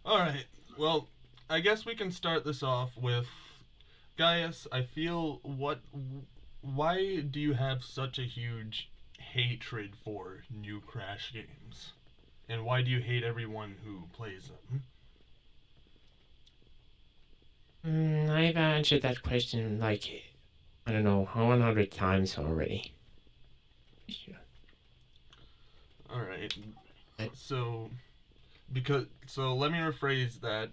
Alright, well, I guess we can start this off with Gaius. I feel why do you have such a huge hatred for new Crash games? And why do you hate everyone who plays them? I've answered that question like, I don't know, 100 times already. Sure. Alright, But so, let me rephrase that.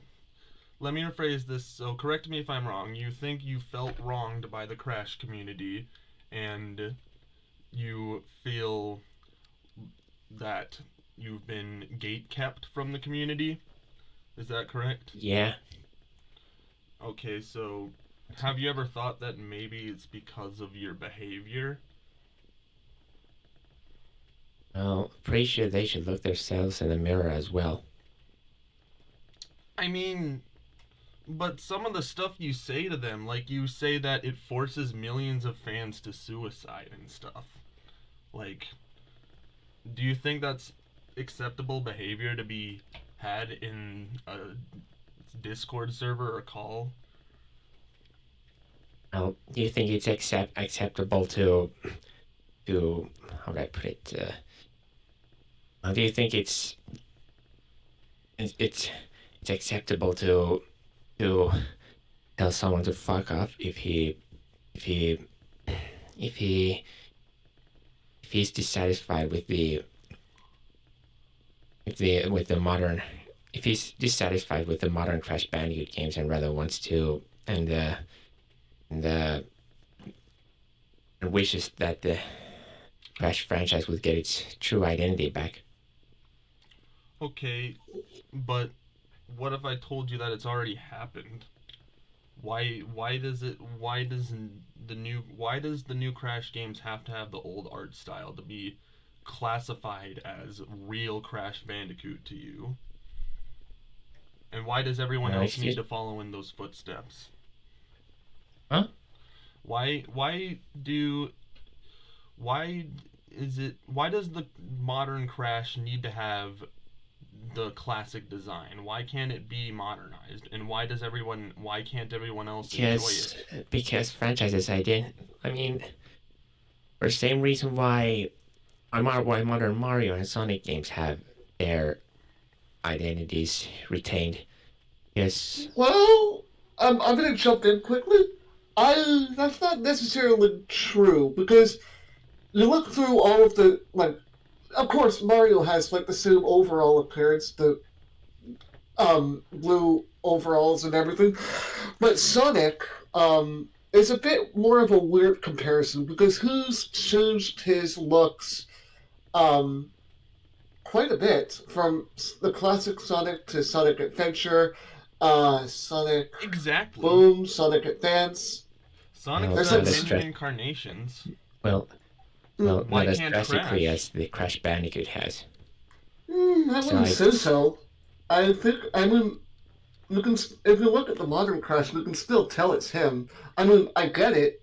Let me rephrase this. So, correct me if I'm wrong. You think you felt wronged by the Crash community, and you feel that you've been gate kept from the community. Is that correct? yeah, Okay, so have you ever thought that maybe it's because of your behavior? well, pretty sure they should look themselves in the mirror as well. I mean, but some of the stuff you say to them, like you say that it forces millions of fans to suicide and stuff. Like, do you think that's acceptable behavior to be had in a Discord server or call? Well, do you think it's acceptable to how do I put it? Do you think it's it's acceptable to tell someone to fuck off if he if he if he's dissatisfied with the modern if he's dissatisfied with the modern Crash Bandicoot games and rather wants to and wishes that the Crash franchise would get its true identity back. Okay, but what if I told you that it's already happened? Why does the new Crash games have to have the old art style to be classified as real Crash Bandicoot to you? And why does everyone No, else it's need just to follow in those footsteps? huh? Why do why why does the modern Crash need to have the classic design? Why can't it be modernized? And why can't everyone else enjoy Because it? because franchises I did. I mean, for the same reason why modern Mario and Sonic games have their identities retained. Yes. Well, I'm gonna jump in quickly. That's not necessarily true because you look through all of the like. Of course, Mario has like the same overall appearance, the blue overalls and everything, but Sonic is a bit more of a weird comparison because who's changed his looks um quite a bit from the classic Sonic to Sonic Adventure, Sonic Exactly. Boom, Sonic Advance. Sonic's Well, There's got like, not as many stress. incarnations. Well, mm, Why not as can't drastically Crash? as the Crash Bandicoot has. I wouldn't say Besides, so. I mean, you can if you look at the modern Crash, you can still tell it's him. I mean, I get it.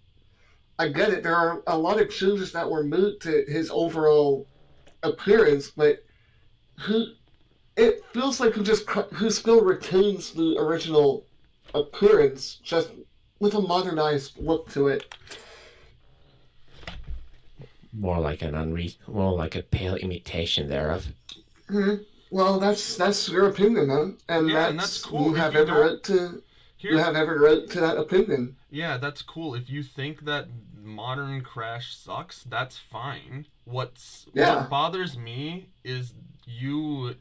I get it. There are a lot of changes that were made to his overall appearance, but who it feels like who still retains the original appearance, just with a modernized look to it. more like a pale imitation thereof. Hmm. Well, that's your opinion, man, and Yeah, and that's that's cool. If you don't you here's have every right to that opinion. Yeah, that's cool. If you think that modern Crash sucks, that's fine. What Yeah, bothers me is you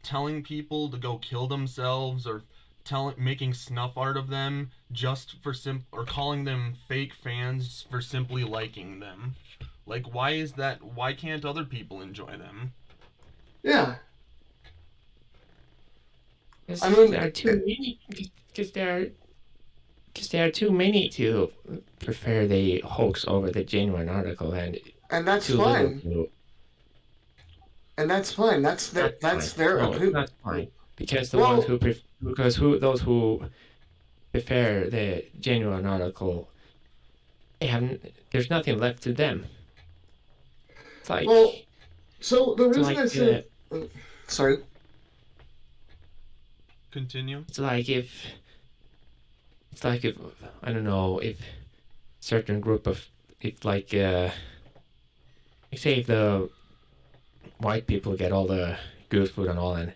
telling people to go kill themselves or making snuff art of them just for or calling them fake fans for simply liking them. Like why is that why can't other people enjoy them? yeah. I Because mean, there are too many. Because there are too many to prefer the hoax over the genuine article, and and that's too little fine. to And that's fine. not That's fine. their No, it's opinion. not fine because the ones Well, who because who those who prefer the genuine article, they haven't. There's nothing left to them. It's well. like So the it's reason I like said, sorry. Continue. It's like if I don't know, if certain group of, if like say if the white people get all the good food and all, and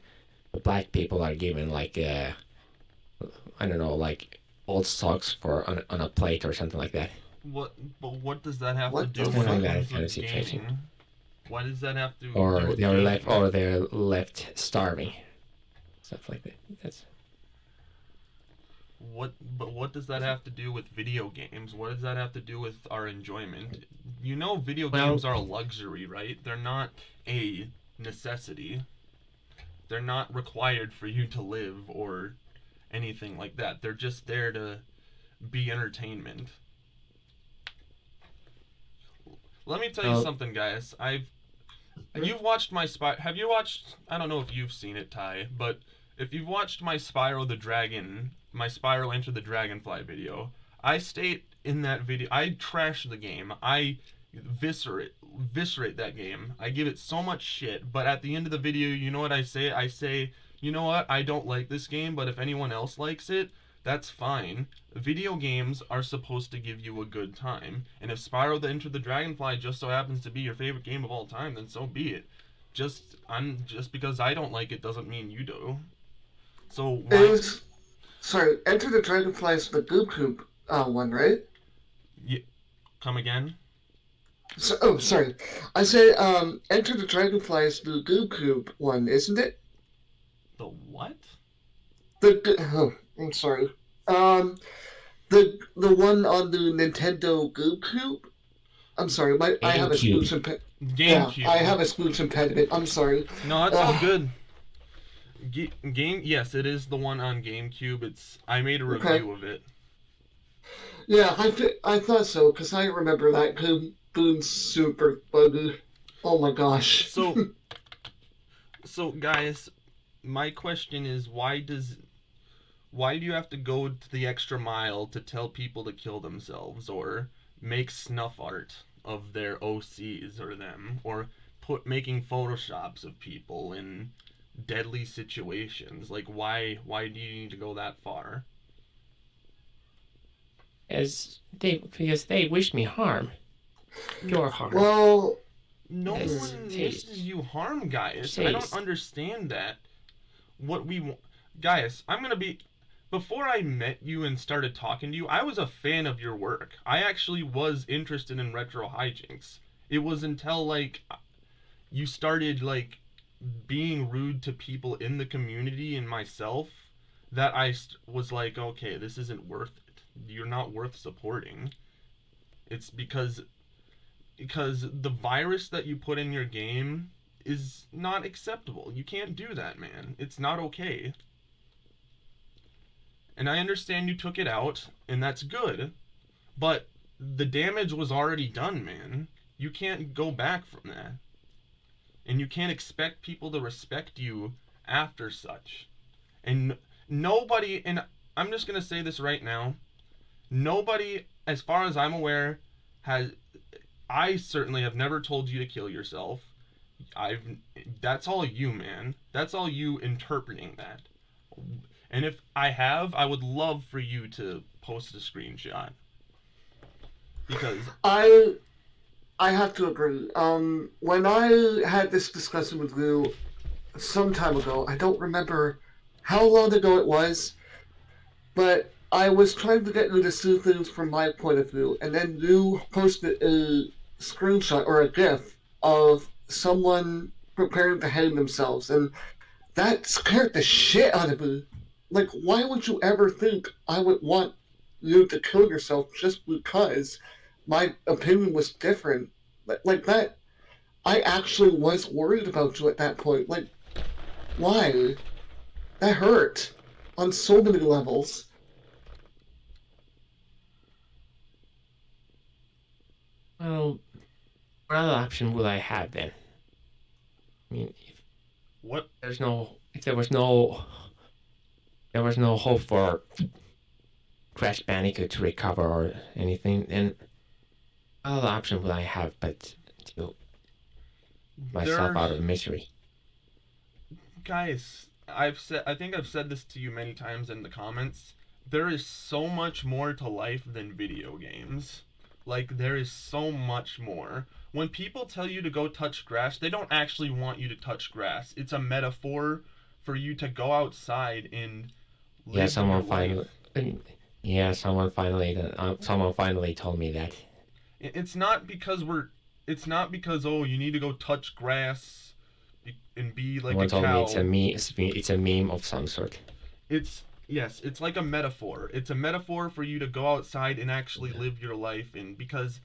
the black people are given like I don't know, like old socks on a plate or something like that. What does that have to What do the when fuck? it That comes kind to of situation. gaming? Why does that have to do Or with they're gaming? left starving. Stuff like that. That's What does that have to do with video games? What does that have to do with our enjoyment? You know, video Well- games are a luxury, right? They're not a necessity. They're not required for you to live or anything like that. They're just there to be entertainment. Let me tell you Well- something, guys. You've watched my Have you watched? I don't know if you've seen it, Ty, but if you've watched my Spyro Enter the Dragonfly video, I state in that video, I trash the game. I viscerate that game. I give it so much shit, but at the end of the video, you know what I say? I say, you know what? I don't like this game, but if anyone else likes it, that's fine. Video games are supposed to give you a good time. And if Spyro the Enter the Dragonfly just so happens to be your favorite game of all time, then so be it. Just because I don't like it doesn't mean you do. So why Enter the Dragonfly is the Goob Coop one, right? come again? Sorry. I say Enter the Dragonfly is the Goob Coop one, isn't it? The what? I'm sorry. The one on the Nintendo GameCube. I'm sorry, I have a speech impediment. GameCube. Yeah, I have a speech impediment. I'm sorry. No, it's all good. Yes, it is the one on GameCube. I made a review of it. Yeah, I thought so because I remember that game being super buggy. Oh my gosh. So guys, my question is, why do you have to go to the extra mile to tell people to kill themselves or make snuff art of their OCs or them, or making photoshops of people in deadly situations? Like, why do you need to go that far? because they wish me harm. Your harm. Well, No Yes, one please. wishes you harm, Guyus. I Please. don't understand that. What we want, Guyus, before I met you and started talking to you, I was a fan of your work. I actually was interested in retro hijinks. It was until like you started like being rude to people in the community and myself that I was like, okay, this isn't worth it. You're not worth supporting. It's because the virus that you put in your game is not acceptable. You can't do that, man. It's not okay. And I understand you took it out, and that's good. But the damage was already done, man. You can't go back from that. And you can't expect people to respect you after such. And nobody, and I'm just going to say this right now, nobody, as far as I'm aware, I certainly have never told you to kill yourself. That's all you, man. That's all you interpreting that. And if I have, I would love for you to post a screenshot. Because I have to agree. When I had this discussion with you some time ago, I don't remember how long ago it was, but I was trying to get you to see things from my point of view, and then you posted a screenshot or a GIF of someone preparing to hang themselves, and that scared the shit out of me. Like, why would you ever think I would want you to kill yourself just because my opinion was different? Like that, I actually was worried about you at that point. Like, why? That hurt on so many levels. Well, what other option would I have then? I mean, if there was no hope for Crash Bandicoot to recover or anything, then what other option would I have but to myself out of misery? guys, I think I've said this to you many times in the comments. There is so much more to life than video games. Like, there is so much more. When people tell you to go touch grass, they don't actually want you to touch grass. It's a metaphor for you to go outside and Yeah, live your life. Someone finally told me that. It's not because oh, you need to go touch grass and be like Someone a told me it's cow. it's a meme of some sort. It's like a metaphor. It's a metaphor for you to go outside and actually live your life in, because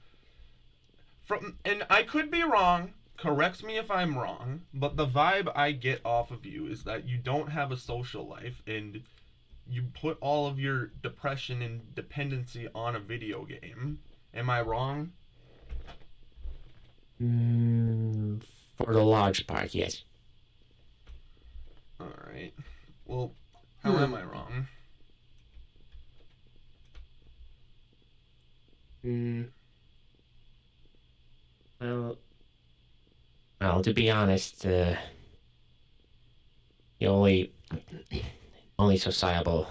and I could be wrong, correct me if I'm wrong, but the vibe I get off of you is that you don't have a social life and you put all of your depression and dependency on a video game. Am I wrong? For the large part, yes. Alright. Well, how am I wrong? Well, to be honest, the only sociable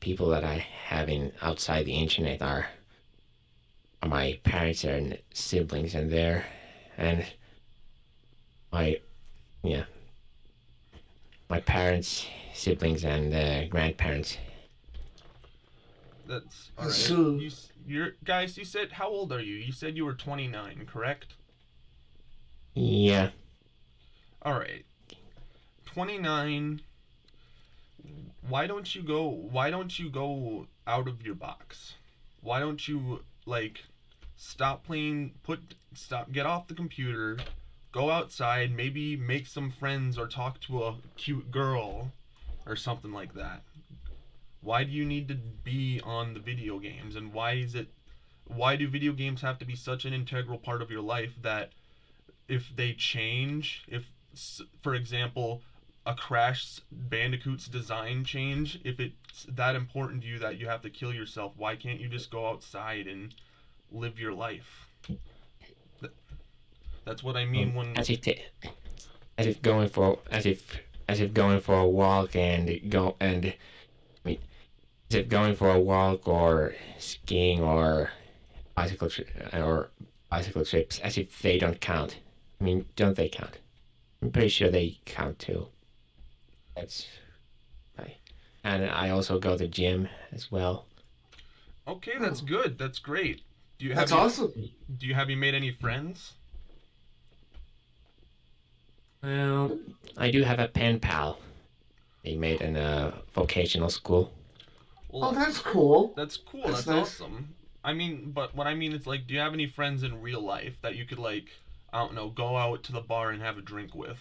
people that I have outside the internet are my parents and siblings, and my my parents, siblings, and grandparents. That's alright. So- You're guys. You said, how old are you? You said you were 29, correct? Yeah. All right. 29. Why don't you go out of your box? Why don't you like get off the computer, go outside, maybe make some friends or talk to a cute girl or something like that? Why do you need to be on the video games, and why do video games have to be such an integral part of your life that if they change, if for example a Crash Bandicoot's design change, if it's that important to you that you have to kill yourself, why can't you just go outside and live your life? That's what I mean when as if going for a walk as if going for a walk or skiing or bicycle trips, as if they don't count. I mean, don't they count? I'm pretty sure they count too. That's right. And I also go to gym as well. Okay, that's good. That's great. That's awesome. Have you made any friends? Well, I do have a pen pal. They made in a vocational school. Well, Oh, that's cool. that's cool. That's That's nice. awesome. I mean, but what I mean is, like, do you have any friends in real life that you could, like, I don't know, go out to the bar and have a drink with?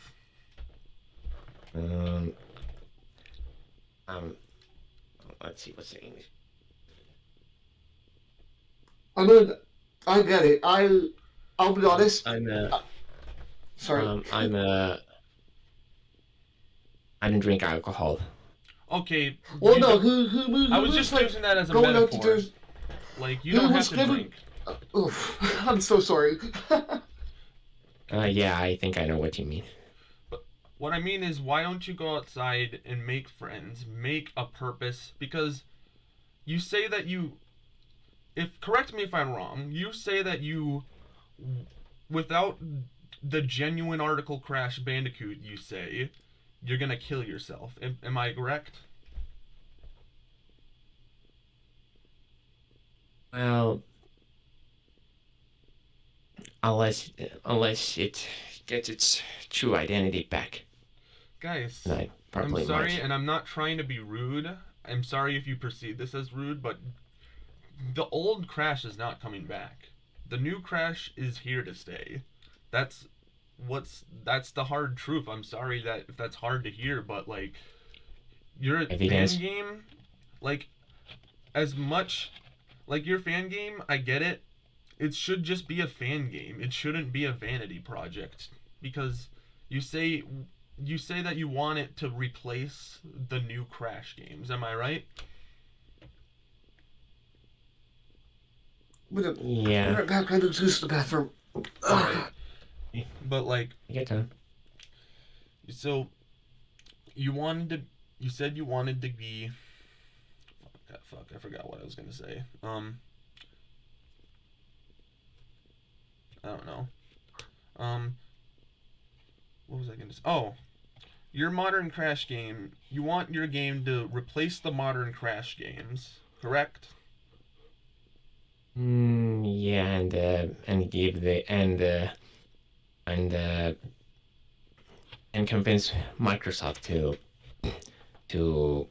Um, let's see what's the English. I mean, I get it. I'll be honest. Sorry. I don't drink alcohol. Okay. Well, you no. don't- Who I was was just like using that as a going out to metaphor. do? Like, you Who don't have was to giving- drink. Oof, I'm so sorry. Yeah, I think I know what you mean. What I mean is, why don't you go outside and make friends, make a purpose? Because you say that correct me if I'm wrong, you say that without the genuine article Crash Bandicoot, you say you're gonna kill yourself. Am I correct? Well, unless it gets its true identity back. Guys, And I probably I'm sorry, might. and I'm not trying to be rude. I'm sorry if you perceive this as rude, but the old Crash is not coming back. The new Crash is here to stay. That's the hard truth. I'm sorry that if that's hard to hear, but like, your Evidence. fan game, like, as much like your fan game, I get it. It should just be a fan game. It shouldn't be a vanity project, because you say that you want it to replace the new Crash games. Am I right? Yeah. I gotta use the bathroom. Alright. But like, Get done. so you wanted to you said you wanted to be. Fuck, I forgot what I was gonna say. I don't know. What was I gonna say? Oh, your modern Crash game. You want your game to replace the modern Crash games, correct? Yeah, and give the and and convince Microsoft to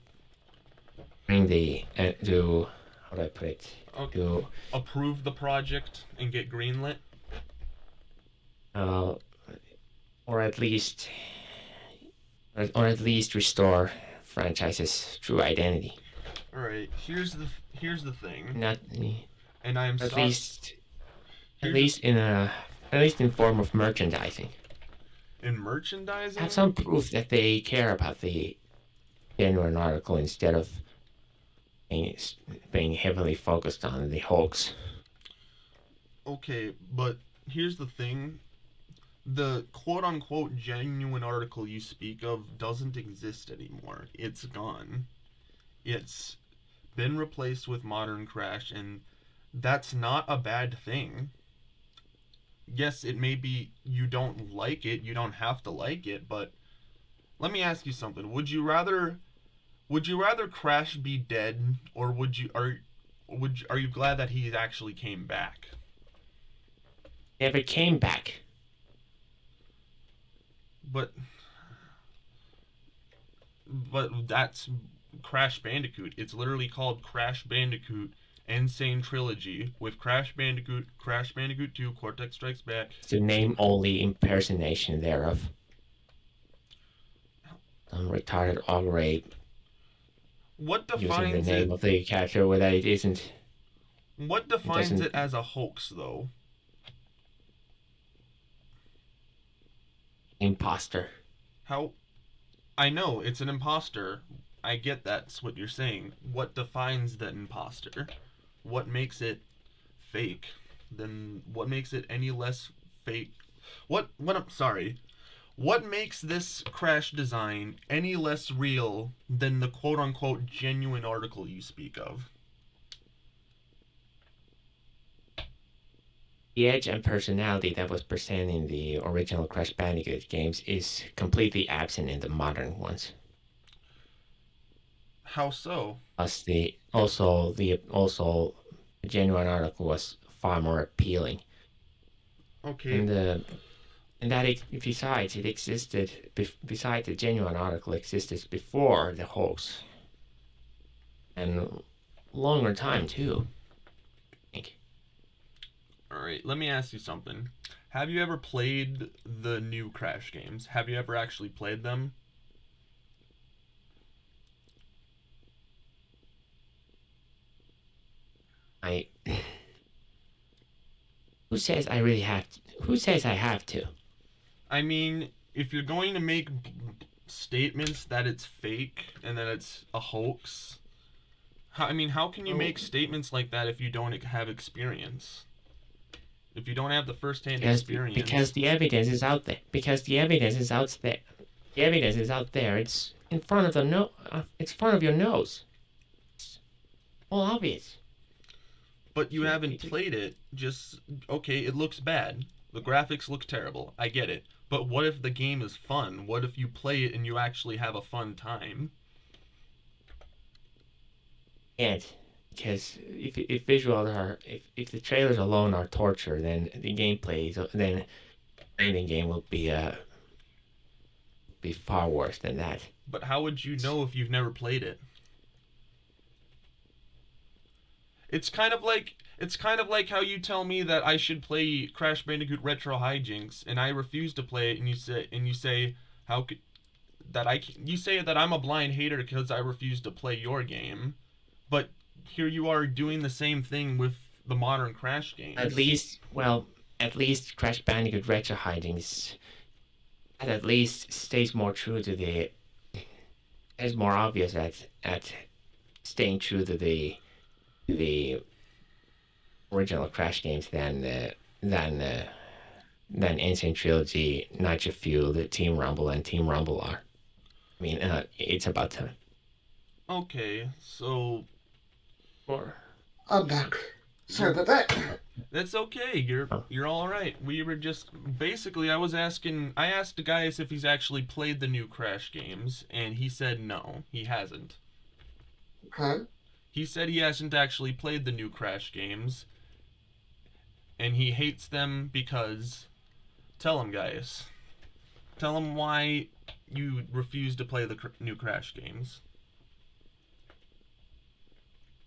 bring the to how do I put it Okay. to Approve the project and get greenlit. uh or at least restore franchises' true identity. All right. Here's the thing. Not And I'm at sorry. least at least in form of merchandising. In merchandising. Have some proof that they care about the genuine article instead of being heavily focused on the hoax. Okay, but here's the thing. The quote-unquote genuine article you speak of doesn't exist anymore. It's gone. It's been replaced with modern Crash, and that's not a bad thing. Yes, it may be you don't like it, you don't have to like it, but let me ask you something. Would you rather Crash be dead, or are you glad that he actually came back? Never came back. But that's Crash Bandicoot. It's literally called Crash Bandicoot Insane Trilogy with Crash Bandicoot, Crash Bandicoot 2, Cortex Strikes Back. To name only impersonation thereof. Some retarded augury What using defines the name it? of the character where it isn't. What defines doesn't- it as a hoax, though? Imposter. How? I know it's an imposter. I get that's what you're saying. What defines the imposter? What makes it fake? Then what makes it any less fake? I'm sorry. What makes this Crash design any less real than the quote unquote genuine article you speak of? The edge and personality that was present in the original Crash Bandicoot games is completely absent in the modern ones. How so? Plus, the genuine article was far more appealing. Okay. And that besides it existed. Besides, the genuine article existed before the hoax, and longer time too. I think. All right. Let me ask you something. Have you ever played the new Crash games? Have you ever actually played them? Who says I really have to? Who says I have to? I mean, if you're going to make statements that it's fake and that it's a hoax, how can you make statements like that if you don't have experience? If you don't have the first-hand experience? Because the evidence is out there. Because the evidence is out there. The evidence is out there. It's in front of the it's in front of your nose. It's all obvious. But you haven't played it. Okay, it looks bad. The graphics look terrible. I get it. But what if the game is fun? What if you play it and you actually have a fun time? And because if the trailers alone are torture, then the gameplay then the game will be far worse than that. But how would you know if you've never played it? It's kind of like how you tell me that I should play Crash Bandicoot Retro Hijinks and I refuse to play it, and you say how could you say that I'm a blind hater because I refuse to play your game, but here you are doing the same thing with the modern Crash games. At least Crash Bandicoot Retro Hijinks at least stays more true to the. It's more obvious at staying true to the original Crash games than Insane Trilogy, Nitro Fuel, Team Rumble, and Team Rumble are. I mean, it's about time. Okay, so Or I'm back. Sorry about that. that's okay. Oh. You're all right. We were just basically I asked Guyus if he's actually played the new Crash games, and he said no, he hasn't. Okay. He said he hasn't actually played the new Crash games, and he hates them because. Tell him, Gaius. Tell him why you refuse to play the new Crash games.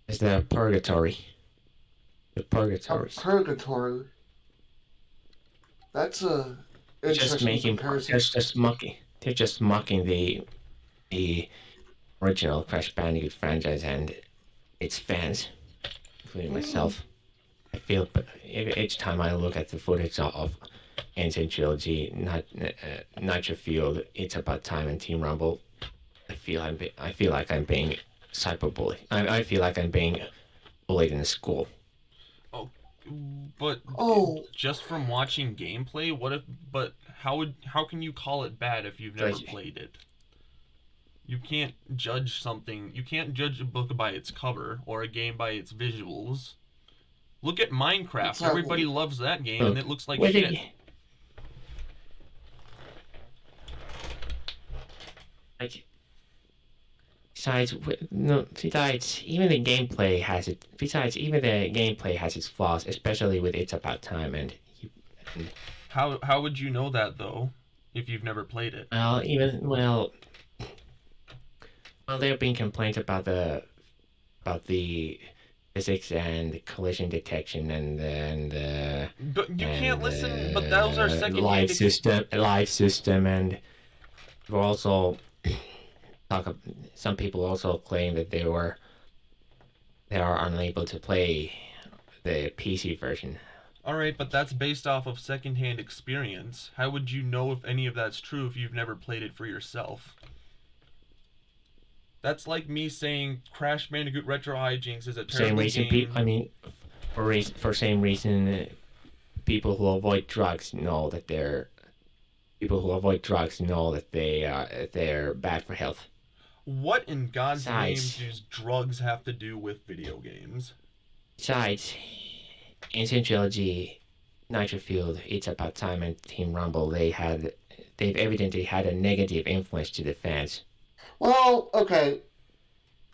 is the purgatory? The A purgatories. purgatory. That's a Just interesting making. comparison. They're just mocking the original Crash Bandicoot franchise and its fans, including myself. I feel each time I look at the footage of Ancient Trilogy, Nitro Field, It's About Time, and Team Rumble, I feel like I'm being cyberbullied. I feel like I'm being bullied in school. Oh, but just from watching gameplay, how can you call it bad if you've never played it? You can't judge something. You can't judge a book by its cover or a game by its visuals. Look at Minecraft. Exactly. Everybody loves that game, and it looks like Where shit. Like, besides, even the gameplay has it. Besides, even the gameplay has its flaws, especially with It's About Time. And How would you know that though, if you've never played it? well, there have been complaints about the physics and collision detection and But you can't listen. But those are second live system, and we're also some people also claim that they are unable to play the PC version. Alright, but that's based off of secondhand experience. How would you know if any of that's true if you've never played it for yourself? That's like me saying Crash Bandicoot Retro Hijinks is a terrible game. For same reason, people who avoid drugs know that they're bad for health. What in God's name does drugs have to do with video games? Besides, Ancient Trilogy, Nitro Field, It's About Time, and Team Rumble, they've evidently had a negative influence to the fans. Well, okay.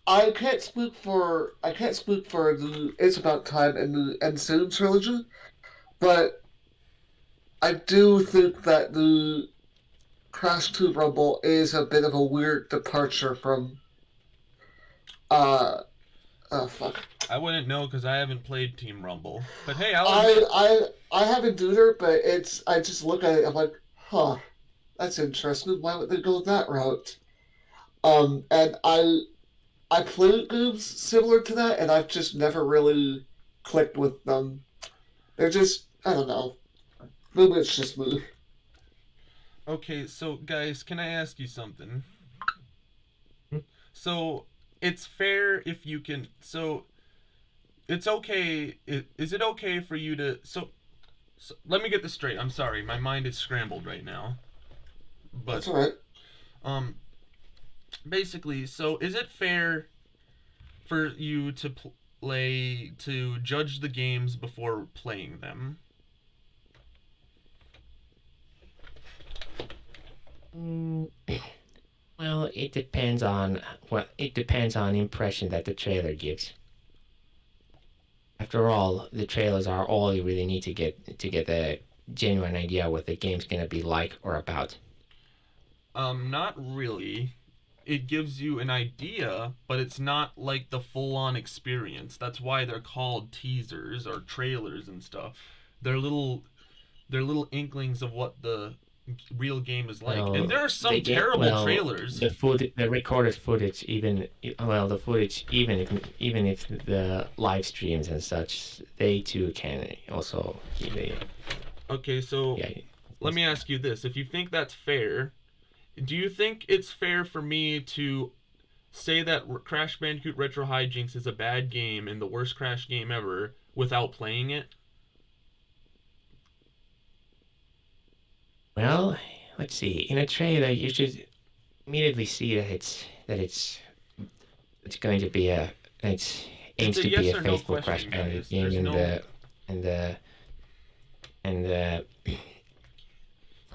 I can't speak for the It's About Time and the Ensuing trilogy, but I do think that the Crash 2 Rumble is a bit of a weird departure from fuck. I wouldn't know because I haven't played Team Rumble. But hey, I haven't either, but I just look at it, I'm like, huh, that's interesting. Why would they go that route? And I played games similar to that, and I've just never really clicked with them. They're just, I don't know. Maybe it's just me. Okay, so guys, can I ask you something? So it's fair if you can. So it's okay. Is it okay for you to? So let me get this straight. I'm sorry, my mind is scrambled right now. But that's alright. Basically, so is it fair for you to judge the games before playing them? Well, it depends on impression that the trailer gives. After all, the trailers are all you really need to get a genuine idea what the game's gonna be like or about. Not really. It gives you an idea, but it's not like the full-on experience. That's why they're called teasers or trailers and stuff. They're little inklings of what the real game is like. And there are some terrible trailers. The recorded footage, even if the live streams and such, they too can also. Okay, so let me ask you this: if you think that's fair, do you think it's fair for me to say that Crash Bandicoot Retro Hijinks is a bad game and the worst Crash game ever without playing it? Well, let's see. In a trailer, you should immediately see that it's going to be it aims a to yes be a or no faithful Crash question, Bandicoot guys. game, There's and no-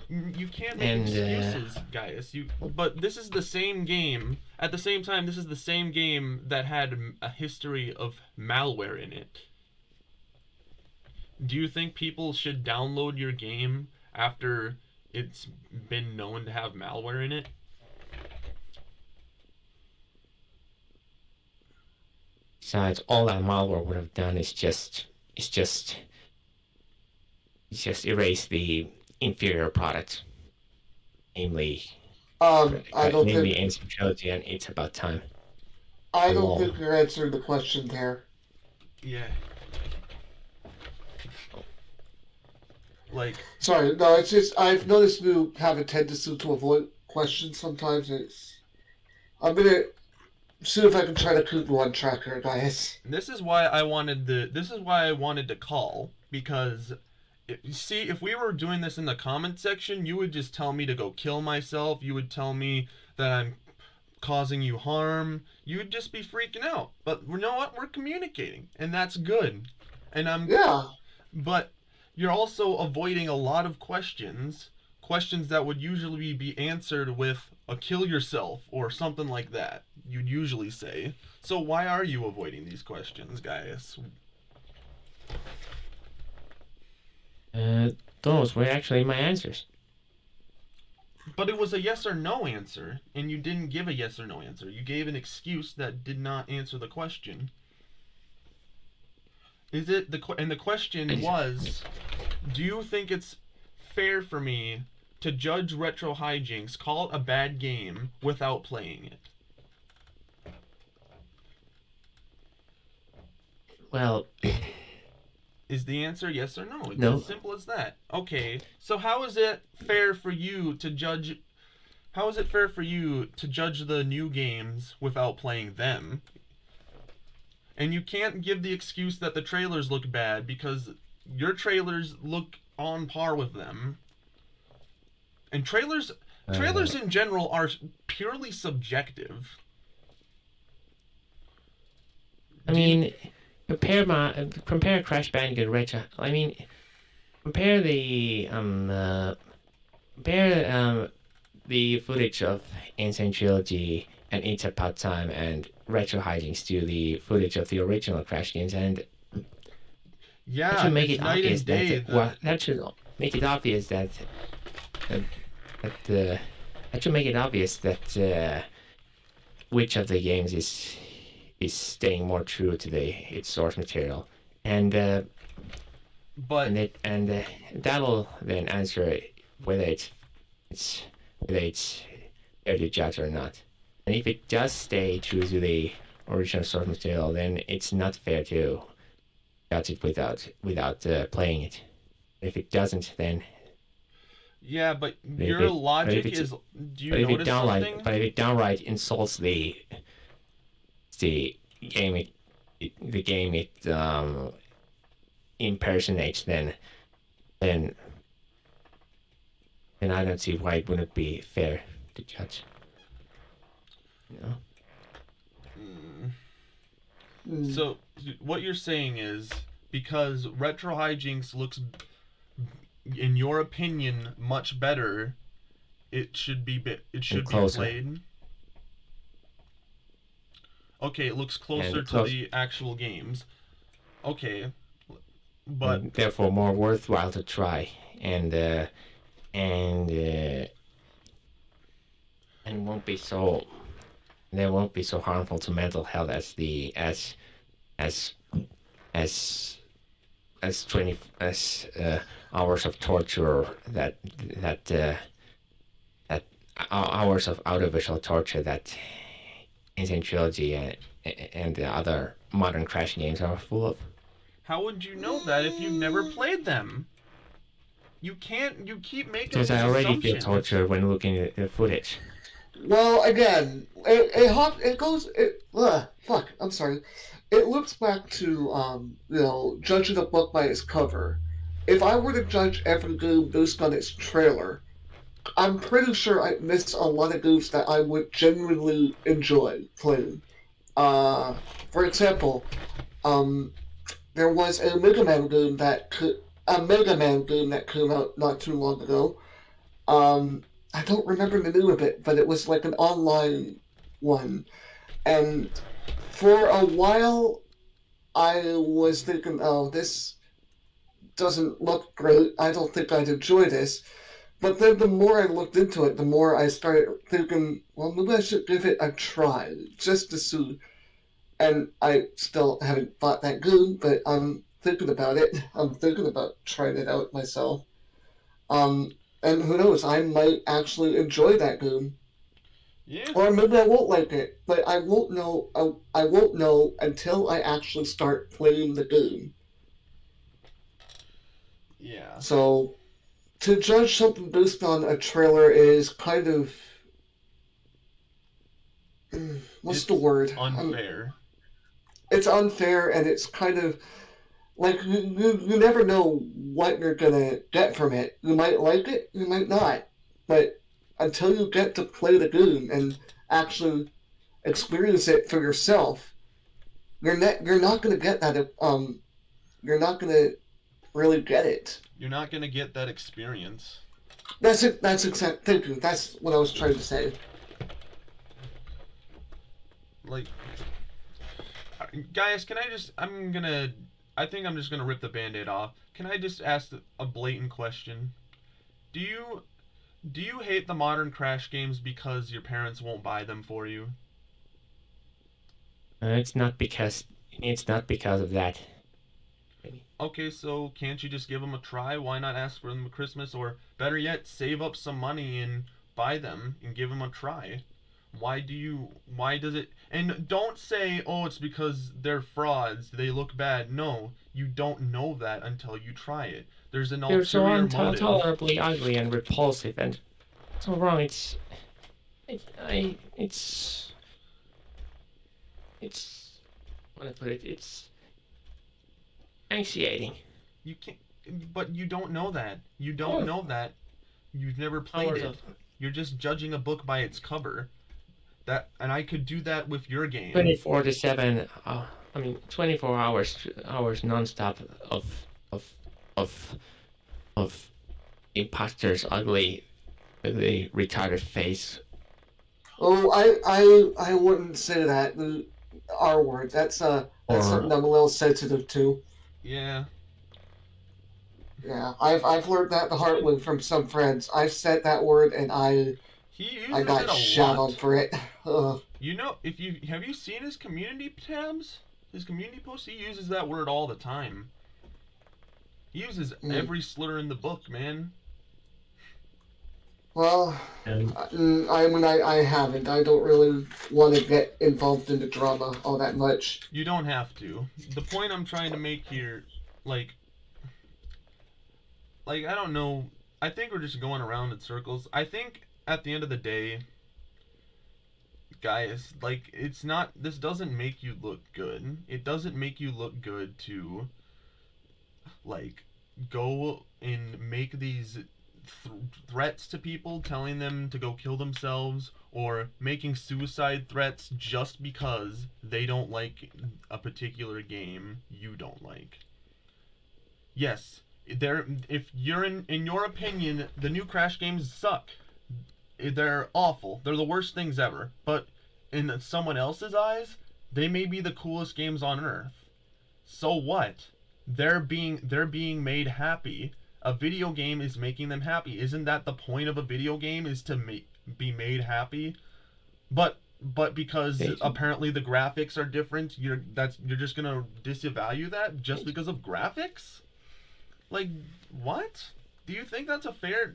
You can't make excuses, Guyus. But this is the same game. At the same time, this is the same game that had a history of malware in it. Do you think people should download your game after it's been known to have malware in it? besides, all that malware would have done is just erase the inferior product, namely I don't think Ancient Trilogy and It's About Time. I don't think you're answering the question there. Yeah. Like, sorry, no, it's just I've noticed you have a tendency to avoid questions sometimes. I'm gonna see if I can try to keep you on track here, guys. This is why I wanted to call, because see, if we were doing this in the comment section, you would just tell me to go kill myself. You would tell me that I'm causing you harm. You would just be freaking out. But you know what? We're communicating, and that's good. And But you're also avoiding a lot of questions that would usually be answered with a kill yourself or something like that. You'd usually say. So why are you avoiding these questions, Gaius? Those were actually my answers. But it was a yes or no answer, and you didn't give a yes or no answer. You gave an excuse that did not answer the question. And the question was, do you think it's fair for me to judge Retro Hijinks, call it a bad game, without playing it? Well, is the answer yes or no? It's no. As simple as that. Okay, so how is it fair for you to judge? How is it fair for you to judge the new games without playing them? And you can't give the excuse that the trailers look bad, because your trailers look on par with them. And trailers in general are purely subjective. I mean, compare Crash Bandicoot Retro. I mean, compare the footage of Ancient Trilogy and It's About Time and Retro Hijinks to the footage of the original Crash games, and yeah, that should make it obvious that should make it obvious that should make it obvious that which of the games is staying more true to its source material, and that'll then answer whether it's fair to judge or not. And if it does stay true to the original source material, then it's not fair to judge it without playing it. If it doesn't, then yeah, but your logic is. Do you notice something? But if it downright insults the game it impersonates, then I don't see why it wouldn't be fair to judge. So what you're saying is, because Retro Hijinks looks, in your opinion, much better, it should be played. Okay, it looks closer to the actual games. Okay, but and therefore more worthwhile to try, and won't be so. They won't be so harmful to mental health as hours of torture that hours of audiovisual torture that Ancient Trilogy and the other modern Crash games are full of. How would you know that if you've never played them? You can't. You keep making. Because I already feel tortured when looking at the footage. Well, again, it goes. Fuck. I'm sorry. It looks back to judging a book by its cover. If I were to judge every game based on its trailer, I'm pretty sure I missed a lot of games that I would genuinely enjoy playing. Uh, for example, um, there was a Mega Man game that came out not too long ago. Um, I don't remember the name of it, but it was like an online one. And for a while, I was thinking, oh, this doesn't look great. I don't think I'd enjoy this. But then the more I looked into it, the more I started thinking, well, maybe I should give it a try, just to see. And I still haven't bought that game, but I'm thinking about it. I'm thinking about trying it out myself. And who knows, I might actually enjoy that game. Yeah. Or maybe I won't like it, but I won't know. I won't know until I actually start playing the game. Yeah. So to judge something based on a trailer is kind of what's It's the word? unfair. It's unfair, and it's kind of like you never know what you're gonna get from it. You might like it, you might not, but until you get to play the game and actually experience it for yourself, you're not gonna get that. You're not gonna really get it. You're not gonna get that experience. That's it. That's exact. Thank you. That's what I was trying to say. Like, guys, can I just? I think I'm just gonna rip the band-aid off. Can I just ask a blatant question? Do you do you hate the modern Crash games because your parents won't buy them for you? It's not because of that. Okay, so can't you just give them a try? Why not ask for them at Christmas, or better yet, save up some money and buy them and give them a try? Why does it, and don't say, oh, it's because they're frauds, they look bad. No, you don't know that until you try it. There's an They're so ulterior motive. intolerably ugly and repulsive and so wrong. It's, what I put it, it's anxiating. You can't, but you don't know that. You don't know that. You've never played it. You're just judging a book by its cover. And I could do that with your game. 24 to 7, 24 hours nonstop of imposter's ugly retarded face. Oh, I wouldn't say that. The R word. That's something I'm a little sensitive to. Yeah. Yeah, I've learned that the hard way from some friends. I've said that word and I got shot on for it. You know, have you seen his community tabs? His community posts, he uses that word all the time. He uses every slur in the book, man. Well, I haven't. I don't really want to get involved in the drama all that much. You don't have to. The point I'm trying to make here, like I don't know. I think we're just going around in circles. I think at the end of the day, guys, like, this doesn't make you look good. It doesn't make you look good to, like, go and make these threats to people, telling them to go kill themselves, or making suicide threats just because they don't like a particular game you don't like. Yes, if you're in your opinion, the new Crash games suck. They're awful. They're the worst things ever. But in someone else's eyes, they may be the coolest games on earth. So what? They're being made happy. A video game is making them happy. Isn't that the point of a video game, is to be made happy? But because apparently the graphics are different, you're just gonna disvalue that just because of graphics? Like, what? Do you think that's a fair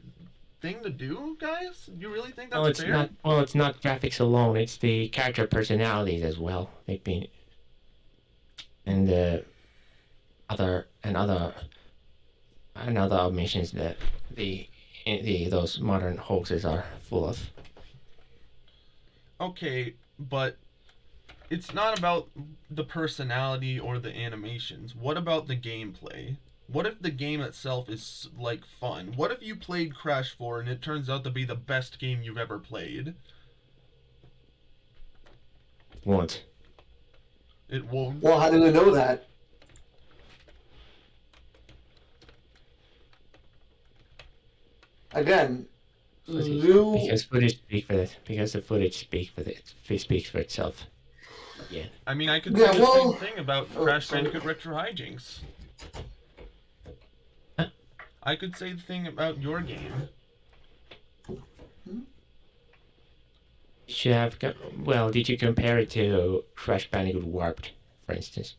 thing to do, guys? You really think that's fair? It's not graphics alone. It's the character personalities as well. They've been, and other omissions that those modern hoaxes are full of. Okay, but it's not about the personality or the animations. What about the gameplay? What if the game itself is like fun? What if you played Crash 4 and it turns out to be the best game you've ever played? Won't. It won't. Well, how do you know that? Again, Because footage speaks for it. Because the footage speaks for itself. Yeah. I mean, I could say the same thing about Crash Bandicoot Retro Hijinks. Huh? I could say the thing about your game. Should have. Well, did you compare it to Crash Bandicoot Warped, for instance?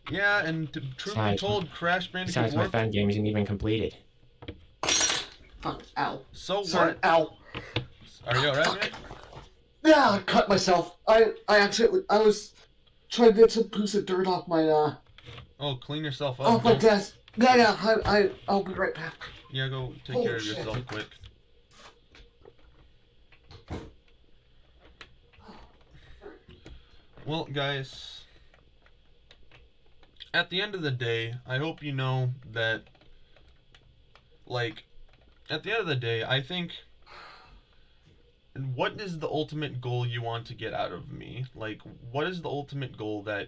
Yeah, and truth be told, Crash Bandicoot Besides, my Warped... fan game isn't even completed. Fuck, ow. So Sorry, what? ow. Are you alright, man? Yeah, I cut myself. I was trying to get some piece of dirt off my, Oh, clean yourself up. off my desk. Yeah, I'll be right back. Yeah, go take Oh, care of shit. yourself quick. Well, guys, at the end of the day, I hope you know that, like, at the end of the day, I think, what is the ultimate goal you want to get out of me? Like, what is the ultimate goal that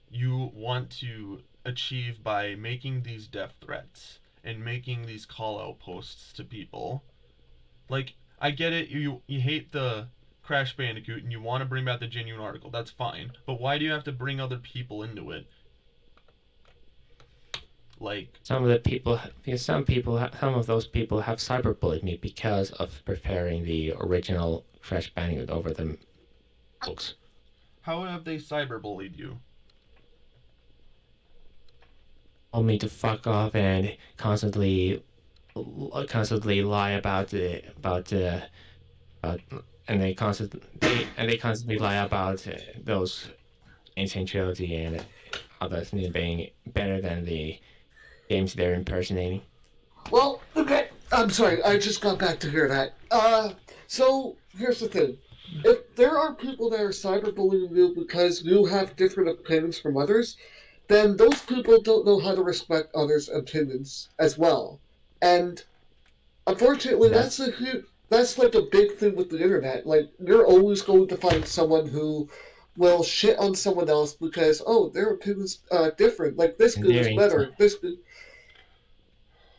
you want to achieve by making these death threats and making these call-out posts to people? Like, I get it, you hate the Crash Bandicoot and you want to bring back the genuine article, that's fine. But why do you have to bring other people into it? Like, Some of the people, because some of those people have cyberbullied me because of preparing the original Crash Bandicoot over the books. how have they cyberbullied you? Told me to fuck off and constantly lie about and they constantly lie about those Insane Trilogy and others being better than the games they're impersonating. Well, okay. I'm sorry. I just got back to hear that. So here's the thing. If there are people that are cyberbullying you because you have different opinions from others, then those people don't know how to respect others' opinions as well. And unfortunately, that's like a big thing with the internet. Like, you're always going to find someone who will shit on someone else because, oh, their opinion's different. Like, this dude is better. This dude.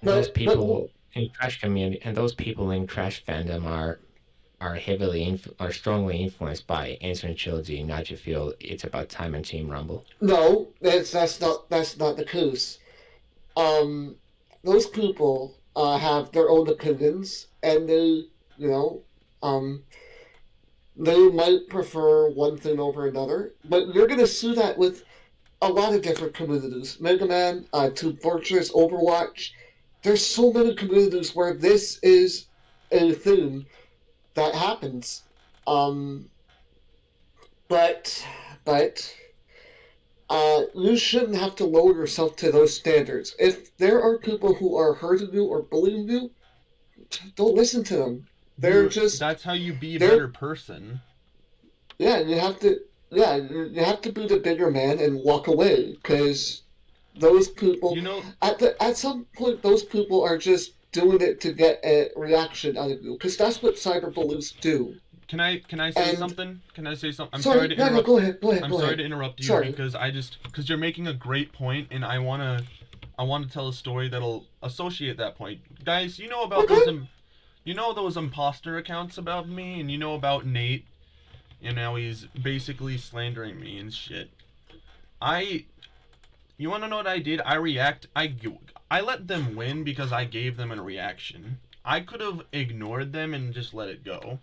Those people in Crash community and those people in Crash fandom are strongly influenced by Insane Trilogy. Not you feel it's about Time and Team Rumble. No, that's not the case. Those people have their own opinions, and they, they might prefer one thing over another. But you're gonna see that with a lot of different communities. Mega Man, Team Fortress, Overwatch. There's so many communities where this is a thing that happens. But you shouldn't have to lower yourself to those standards. If there are people who are hurting you or bullying you, don't listen to them. That's how you be a better person. Yeah, you have to be the bigger man and walk away, because those people, at some point, those people are just doing it to get a reaction out of you, because that's what cyberbullies do. Can I say something? Can I say something? I'm sorry to interrupt. Go ahead. I'm sorry to interrupt you because you're making a great point, and I wanna tell a story that'll associate that point. Guys, you know about those imposter accounts about me, and you know about Nate, and now he's basically slandering me and shit. You wanna know what I did? I let them win because I gave them a reaction. I could have ignored them and just let it go.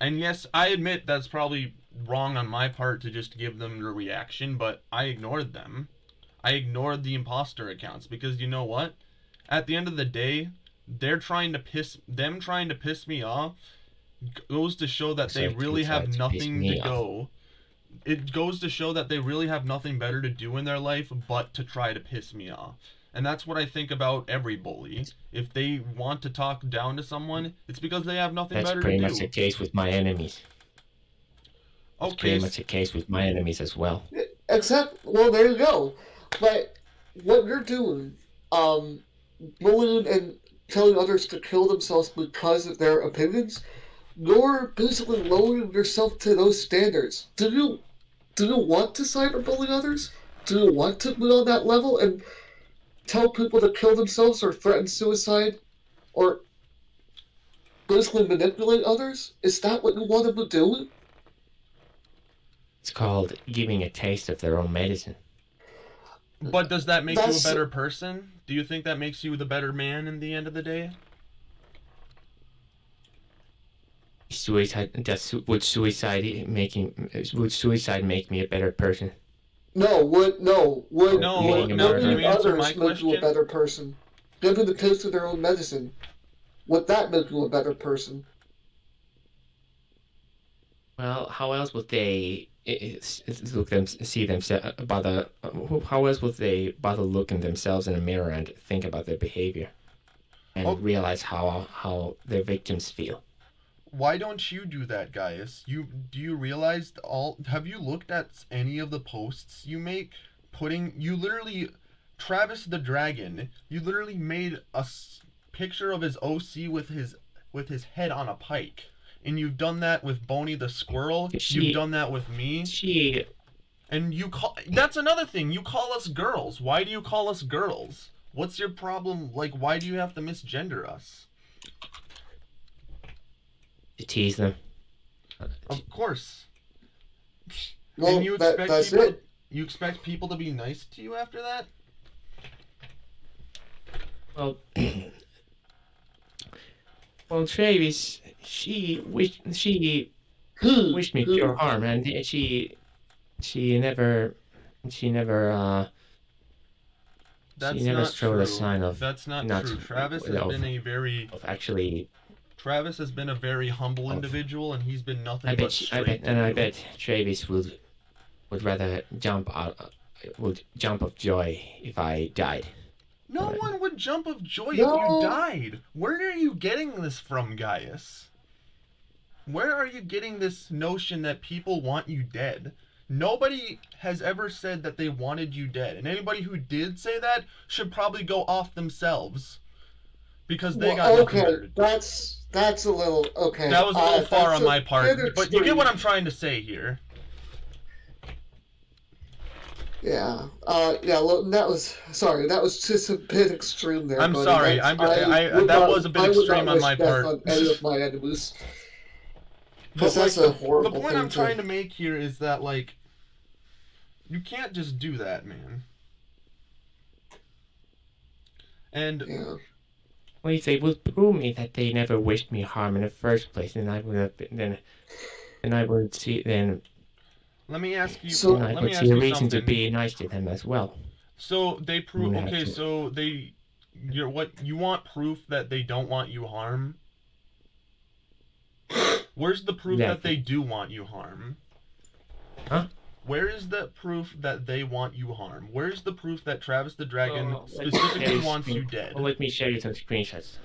And yes, I admit that's probably wrong on my part to just give them the reaction, but I ignored them. I ignored the imposter accounts because you know what? At the end of the day, trying to piss me off goes to show that they really have nothing to go. It goes to show that they really have nothing better to do in their life but to try to piss me off. And that's what I think about every bully. If they want to talk down to someone, it's because they have nothing better to do. That's pretty much the case with my enemies. Okay. It's pretty much the case with my enemies as well. Well, there you go. But what you're doing, bullying and telling others to kill themselves because of their opinions, you're basically lowering yourself to those standards. Do you want to cyberbully others? Do you want to be on that level and tell people to kill themselves or threaten suicide or basically manipulate others? Is that what you want to be doing? It's called giving a taste of their own medicine. But does that make you a That's- better person? Do you think that makes you the better man in the end of the day? Suicide would suicide make me a better person? No, would No, no, giving you answer others my make you a question? better person? Giving the taste of their own medicine, would that make you a better person? Well, how else would they look them see themselves bother? How else would they bother looking themselves in the mirror and think about their behavior and Oh. realize how their victims feel? Why don't you do that, Gaius? Do you realize have you looked at any of the posts you make? You literally, Travis the Dragon, you literally made a picture of his OC with his head on a pike. And you've done that with Boney the Squirrel. You've done that with me. And that's another thing. You call us girls. Why do you call us girls? What's your problem? Like, why do you have to misgender us? To tease them. Of course. Well, And you expect that's people it. you expect people to be nice to you after that? Well, well, Travis, she wished me pure harm, and she never That's never not showed true. a sign of That's not true. of actually. Travis has been a very humble individual, and he's been nothing I but bet, straight. I bet Travis would rather jump of joy if I died. No one would jump of joy if No. you died. Where are you getting this from, Gaius? Where are you getting this notion that people want you dead? Nobody has ever said that they wanted you dead, and anybody who did say that should probably go off themselves because they got nothing better to do. That's a little okay. That was a little far that's on my part, bit but you get what I'm extreme. trying to say here. Yeah. Loaten, that was just a bit extreme there. I'm buddy. sorry. That was a bit extreme on my part. On any of my enemies. But That's like, a horrible the point thing I'm trying to make here is that, like, you can't just do that, man. And Yeah. Well, if they would prove me that they never wished me harm in the first place, then I would have been, then I would see then let me ask you. So- I let would me ask see a you reason to something. be nice to them as well. So they prove. Yeah, Okay, true. so what you want proof that they don't want you harm? Where's the proof that Exactly. they do want you harm? Huh? Where is the proof that they want you harm? Where's the proof that Travis the Dragon Well, specifically wants you dead? Well, let me show you some screenshots.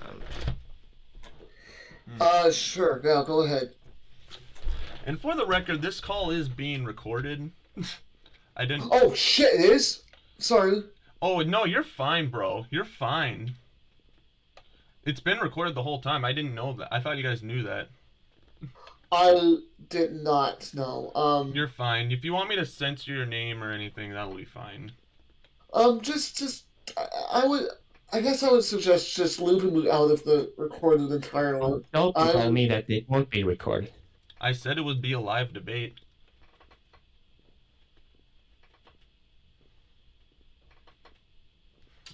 Sure. Yeah, go ahead. And for the record, this call is being recorded. I didn't. Oh shit! It is. Sorry. Oh no, you're fine, bro. You're fine. It's been recorded the whole time. I didn't know that. I thought you guys knew that. I did not know. You're fine. If you want me to censor your name or anything, that'll be fine. I guess I would suggest just leaving me out of the recording entirely. Don't tell me that it won't be recorded. I said it would be a live debate.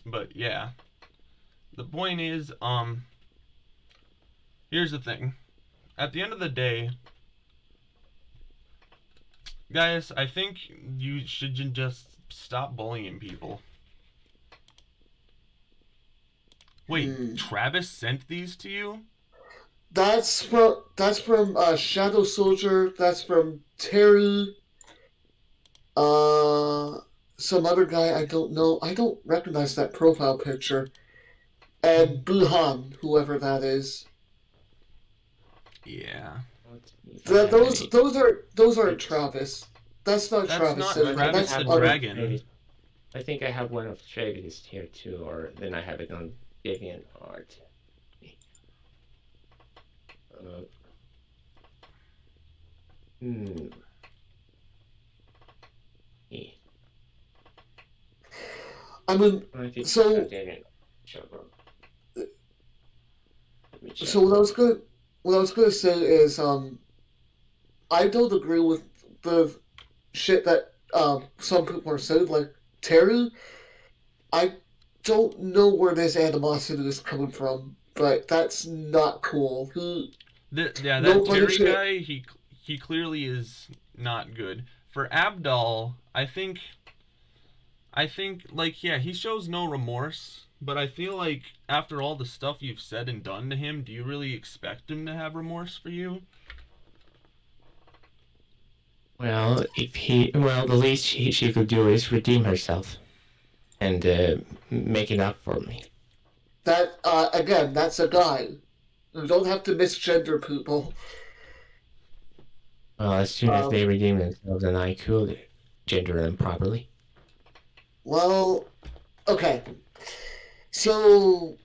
But yeah. The point is, here's the thing. At the end of the day, guys, I think you should just stop bullying people. Wait, Travis sent these to you? That's from Shadow Soldier. That's from Terry. Some other guy I don't know. I don't recognize that profile picture. And Buhan, whoever that is. Yeah. Those are Travis. That's not That's Travis. not Simmons. Travis That's the other- Dragon. I think I have one of Travis here too, or then I have it on DeviantArt. Uh, hmm. Yeah. I mean, I think so DeviantArt. Let me check. so what I was gonna say is I don't agree with the shit that some people are saying. Like Terry, I don't know where this animosity is coming from, but that's not cool. That Nobody Terry should. guy, he clearly is not good. For Abdal, I think like yeah, he shows no remorse, but I feel like after all the stuff you've said and done to him, do you really expect him to have remorse for you? Well, the least she could do is redeem herself and make it up for me. That again, that's a guy. You don't have to misgender people. Well, as soon as they redeem themselves, then I could gender them properly. Well, okay. So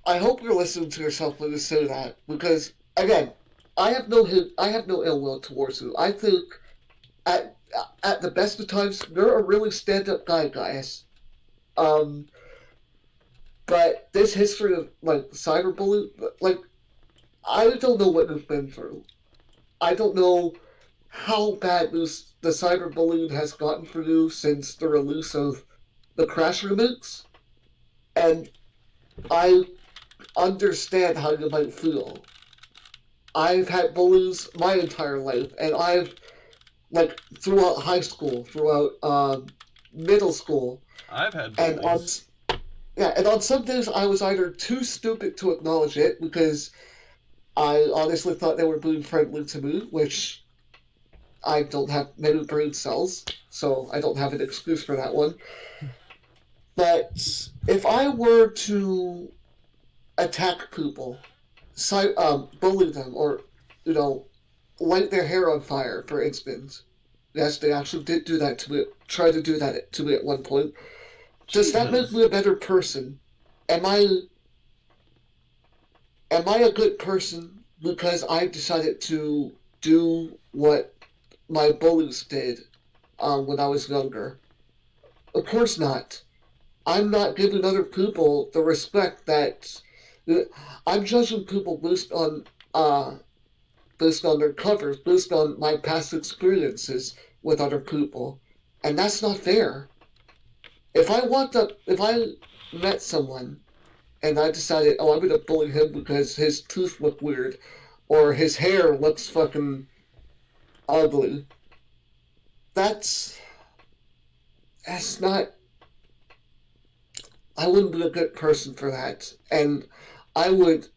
I hope you're listening to yourself when you say that, because again, I have no ill will towards you. I think at at the best of times you're a really stand up guy, guys. Um, but this history of like cyberbullying, like I don't know what you've been through. I don't know how bad the cyberbullying has gotten for you since the release of the Crash remix, and I understand how you might feel. I've had bullies my entire life, and I've like throughout high school, throughout middle school, I've had and bullies. on some days I was either too stupid to acknowledge it because I honestly thought they were being friendly to me, which I don't have many brain cells, so I don't have an excuse for that one. But if I were to attack people, bully them, or light their hair on fire, for instance. Yes, they actually did do that to me. Tried to do that to me at one point. Does that make me a better person? Am I a good person because I decided to do what my bullies did when I was younger? Of course not. I'm not giving other people the respect that I'm judging people based on their covers, based on my past experiences with other people, and that's not fair. If I met someone and I decided, oh, I'm gonna bully him because his tooth look weird, or his hair looks fucking ugly, that's not. I wouldn't be a good person for that, and I would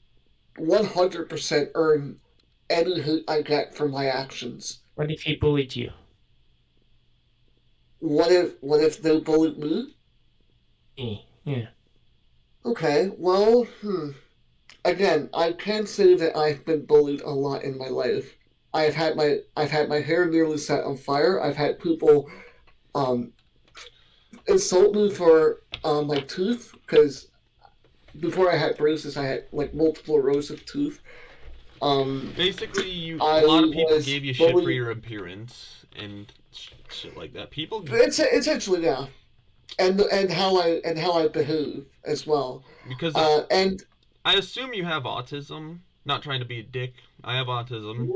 100% earn any hate I get from my actions. What if he bullied you? What if they bullied me? Yeah. Okay, well, again, I can say that I've been bullied a lot in my life. I've had my hair nearly set on fire. I've had people um, insult me for my tooth because before I had braces, I had like multiple rows of tooth. Basically, I a lot of people was gave you shit for bullied. your appearance and shit like that. People, It's essentially, yeah, and how I behave as well. because And I assume you have autism. Not trying to be a dick. I have autism.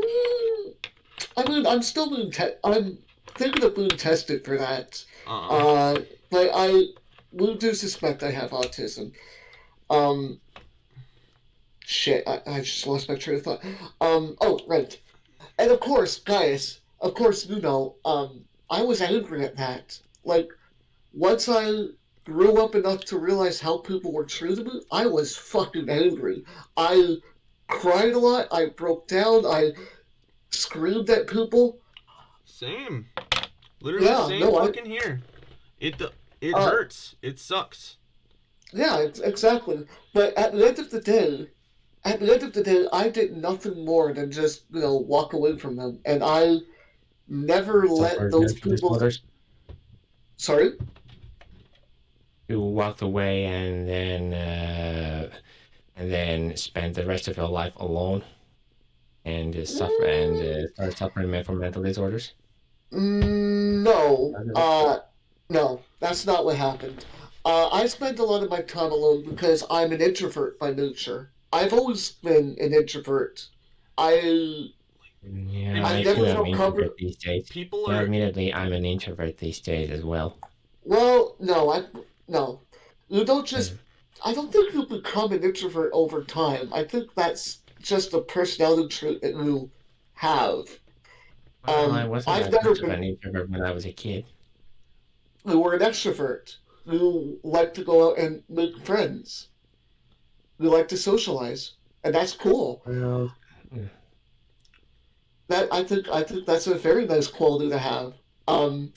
I mean, I'm thinking of being tested for that. Uh, But I we do suspect I have autism. Um, shit, I just lost my train of thought. Oh, right. And of course, guys, of course, I was angry at that. Like, once I grew up enough to realize how people were treating me, I was fucking angry. I cried a lot, I broke down, I screamed at people. same. Literally Yeah, same no, fucking here. It uh, hurts. It sucks. yeah, exactly. But at the end of the day, I did nothing more than just, walk away from them. And I never So let for those this people. motors. Sorry? who walked away and then spent the rest of your life alone and started suffering from mental disorders? No. No, that's not what happened. I spend a lot of my time alone because I'm an introvert by nature. I've always been an introvert. I Yeah, I I never too am felt comfortable. introvert these days. People Yeah, are admittedly, I'm an introvert these days as well. Well, no. You don't just. Mm. I don't think you become an introvert over time. I think that's just a personality trait that you have. Well, I wasn't I've that never much of been. an introvert when I was a kid. You were an extrovert. You like to go out and make friends. You like to socialize, and that's cool. Well, That I think that's a very nice quality to have. Um,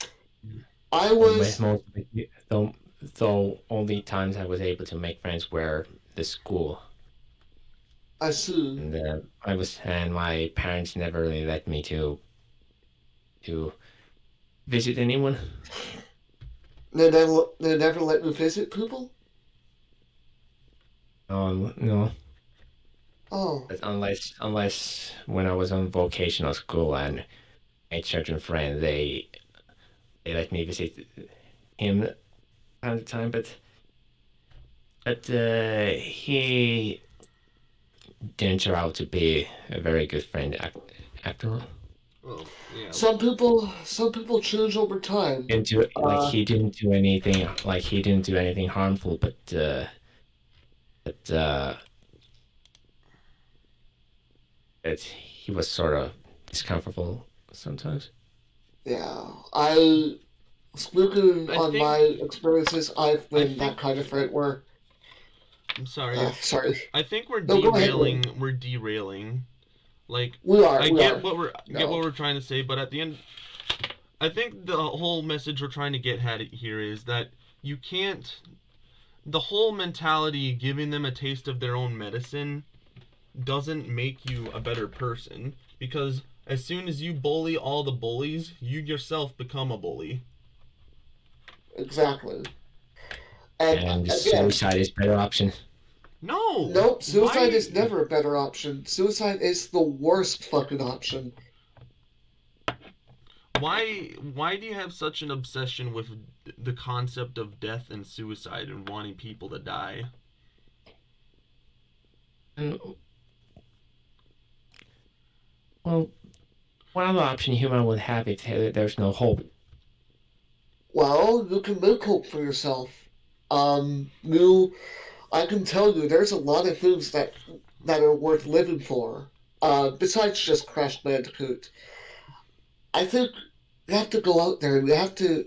I most was. of the, though only times I was able to make friends were the school, I see. and my parents never really let me to visit anyone. They never let me visit people. No, Oh, but unless when I was on vocational school and made certain friends, they let me visit him time to time, but he didn't turn out to be a very good friend after all. well, yeah. some people change over time. Uh, He didn't do anything harmful, but but he was sort of discomfortable sometimes. yeah. I Speaking I on my think experiences, I've I been that think kind of friend where. I'm sorry. Sorry. I think we're No, go ahead. derailing. We're derailing. Like We are. I We get are. what No. we're trying to say, but at the end, I think the whole message we're trying to get at here is that you can't. The whole mentality giving them a taste of their own medicine doesn't make you a better person, because as soon as you bully all the bullies, you yourself become a bully. Exactly. And And again, suicide is a better option. No. nope. Suicide Why? is never a better option. Suicide is the worst fucking option. Why do you have such an obsession with the concept of death and suicide and wanting people to die? And, well, one other option human would have if there's no hope. Well, you can make hope for yourself. I can tell you, there's a lot of things that are worth living for. Besides just Crash Bandicoot, I think you have to go out there and you have to,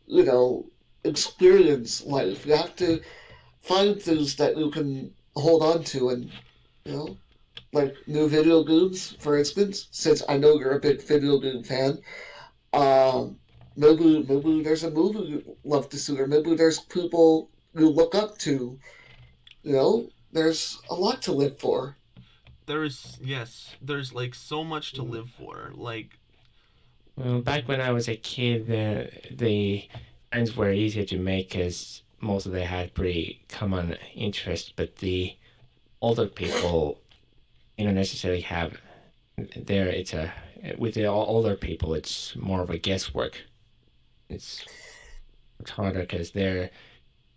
you know, experience life. You have to find things that you can hold on to, and you know, like new video games, for instance. Since I know you're a big video game fan, um, maybe there's a movie you love to see, or maybe there's people you look up to. You know, there's a lot to live for. There's like so much to live for. Like, Well, back when I was a kid, the friends were easier to make because most of them had pretty common interests, but the older people, don't necessarily have there. It's a with the older people, it's more of a guesswork. It's it's harder because they're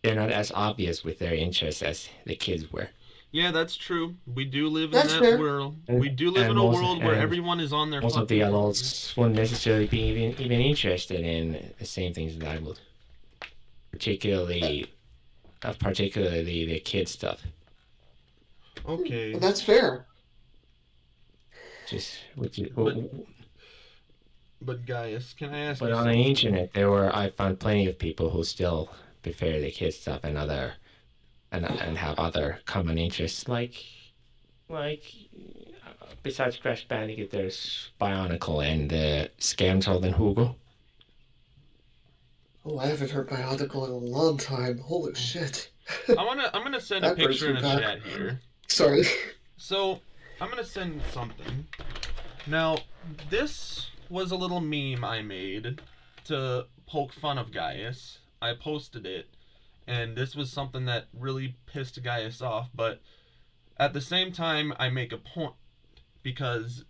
not as obvious with their interests as the kids were. yeah, that's true. We do live in That's that fair. world. And, We do live and in a most world where and everyone is on their most of the fucking phone. adults won't necessarily be even interested in the same things that I would, particularly particularly the kid stuff. Okay. And that's fair. Just which is, But Gaius, can I ask but you on the something? internet, I found plenty of people who still prefer the kid stuff and have other common interests like besides Crash Bandicoot, there's Bionicle and Scamtroll and Hugo. Oh, I haven't heard Bionicle in a long time. Holy shit. I'm gonna send a That brings picture me in a back. chat here. Sorry. So I'm gonna send something. Now, this was a little meme I made to poke fun of Gaius. I posted it, and this was something that really pissed Guyus off, but at the same time, I make a point, because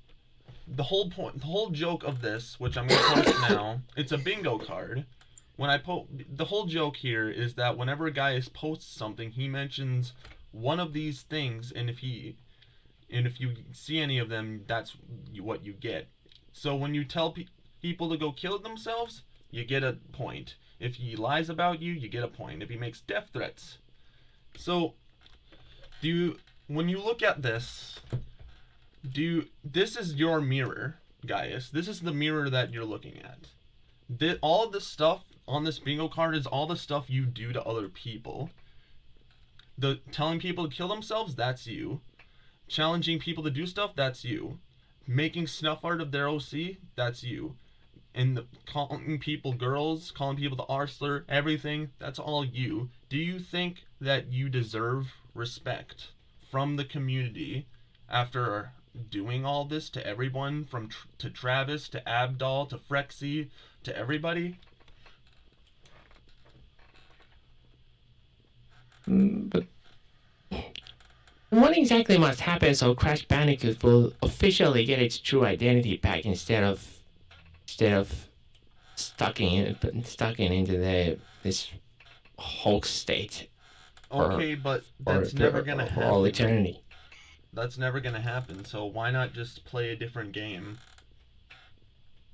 the whole joke of this, which I'm going to post now, it's a bingo card. The whole joke here is that whenever a Guyus posts something, he mentions one of these things, and if you see any of them, that's what you get. So when you tell people to go kill themselves, you get a point. If he lies about you, you get a point. If he makes death threats. So, when you look at this, this is your mirror, Gaius. This is the mirror that you're looking at. All of this stuff on this bingo card is all the stuff you do to other people. The telling people to kill themselves, that's you. Challenging people to do stuff, that's you. Making snuff art of their OC, that's you. And calling people girls, calling people the R slur, everything, that's all you. Do you think that you deserve respect from the community after doing all this to everyone, to Travis, to Abdal, to Frexy, to everybody? But what exactly must happen so Crash Bandicoot will officially get its true identity back instead of stucking into this Hulk state? Okay, but that's never gonna happen. For all eternity. That's never gonna happen. So why not just play a different game?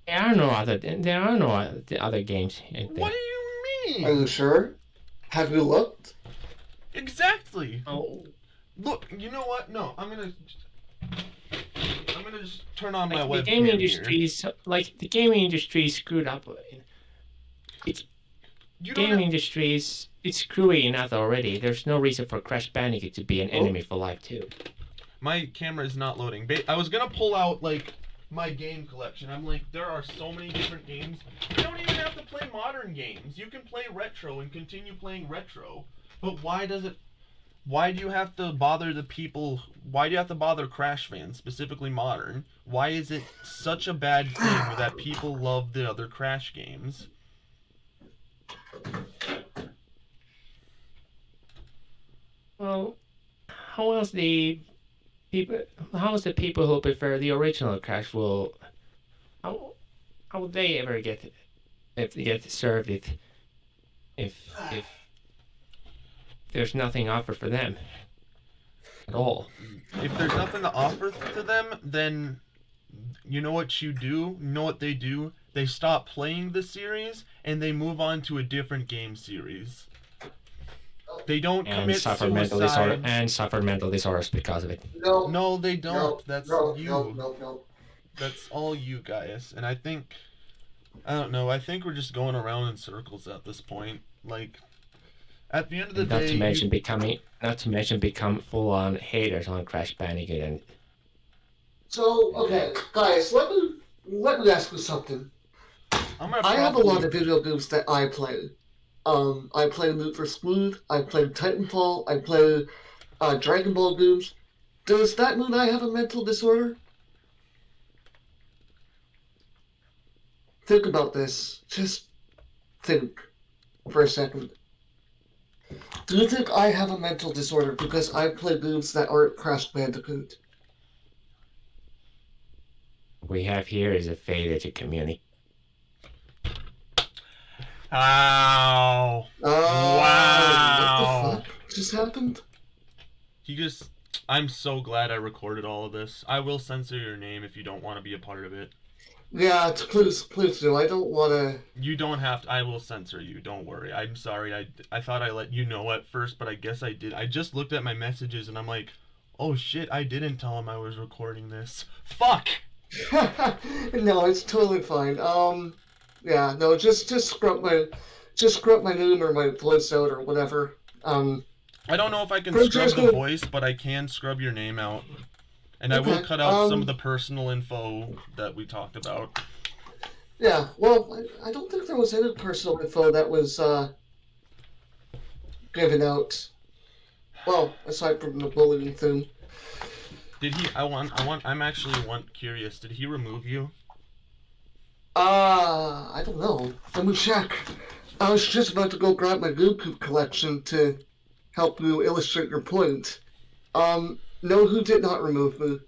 There are no other games. What do you mean? Are you sure? Have you looked? Exactly. Oh. Look, you know what? No, I'm gonna just turn on my webcam. The gaming industry is screwed up. It's screwy enough already. There's no reason for Crash Bandicoot to be an enemy for life too. My camera is not loading. I was gonna pull out my game collection. I'm like, there are so many different games. You don't even have to play modern games. You can play retro and continue playing retro. But why do you have to bother the people? Why do you have to bother Crash fans, specifically modern? Why is it such a bad thing that people love the other Crash games? Well, how is the people who prefer the original Crash how would they ever get served if there's nothing offered for them at all? If there's nothing to offer to them, then you know what you do? You know what they do? They stop playing the series and they move on to a different game series. They don't commit suicide. And suffer mental disorders because of it. No, they don't. That's you. No. That's all you guys. And I don't know. I think we're just going around in circles at this point. At the end of the day, not to mention become full-on haters on Crash Bandicoot. And so, okay, guys, let me ask you something. I have a lot of video games that I play. I play Need for Speed, I play Titanfall, I play Dragon Ball games. Does that mean I have a mental disorder? Think about this. Just think for a second. Do you think I have a mental disorder because I play games that aren't Crash Bandicoot? We have here is a failure to communicate. Ow. Wow. What the fuck just happened? I'm so glad I recorded all of this. I will censor your name if you don't want to be a part of it. Yeah, please do. I don't want to... You don't have to. I will censor you. Don't worry. I'm sorry. I thought I let you know at first, but I guess I did. I just looked at my messages and I'm like, oh shit, I didn't tell him I was recording this. Fuck! No, it's totally fine. Yeah, no, just scrub my name or my voice out or whatever. I don't know if I can scrub the voice, but I can scrub your name out. And I will cut out some of the personal info that we talked about. Yeah, well, I don't think there was any personal info that was given out. Well, aside from the bullying thing. Did he? I'm actually curious. Did he remove you? I don't know. Let me check. I was just about to go grab my Goku collection to help you illustrate your point. No, who did not remove me?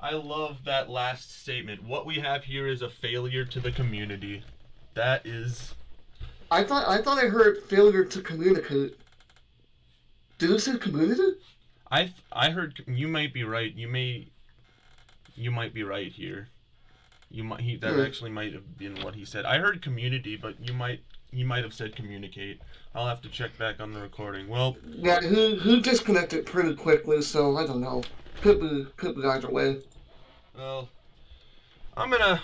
I love that last statement. What we have here is a failure to the community. That is... I thought I heard failure to communicate. Did you say community? I heard... You might be right. You might be right here. That actually might have been what he said. I heard community, but he might have said communicate. I'll have to check back on the recording. Well... Yeah, who disconnected pretty quickly, so I don't know. Could be either way. Well, I'm gonna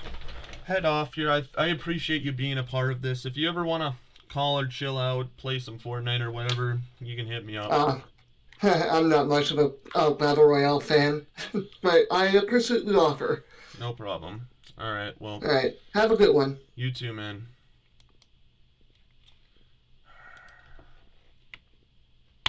head off here. I appreciate you being a part of this. If you ever want to call or chill out, play some Fortnite or whatever, you can hit me up. I'm not much of a Battle Royale fan, but I appreciate the offer. No problem. Alright, well... Alright, have a good one. You too, man.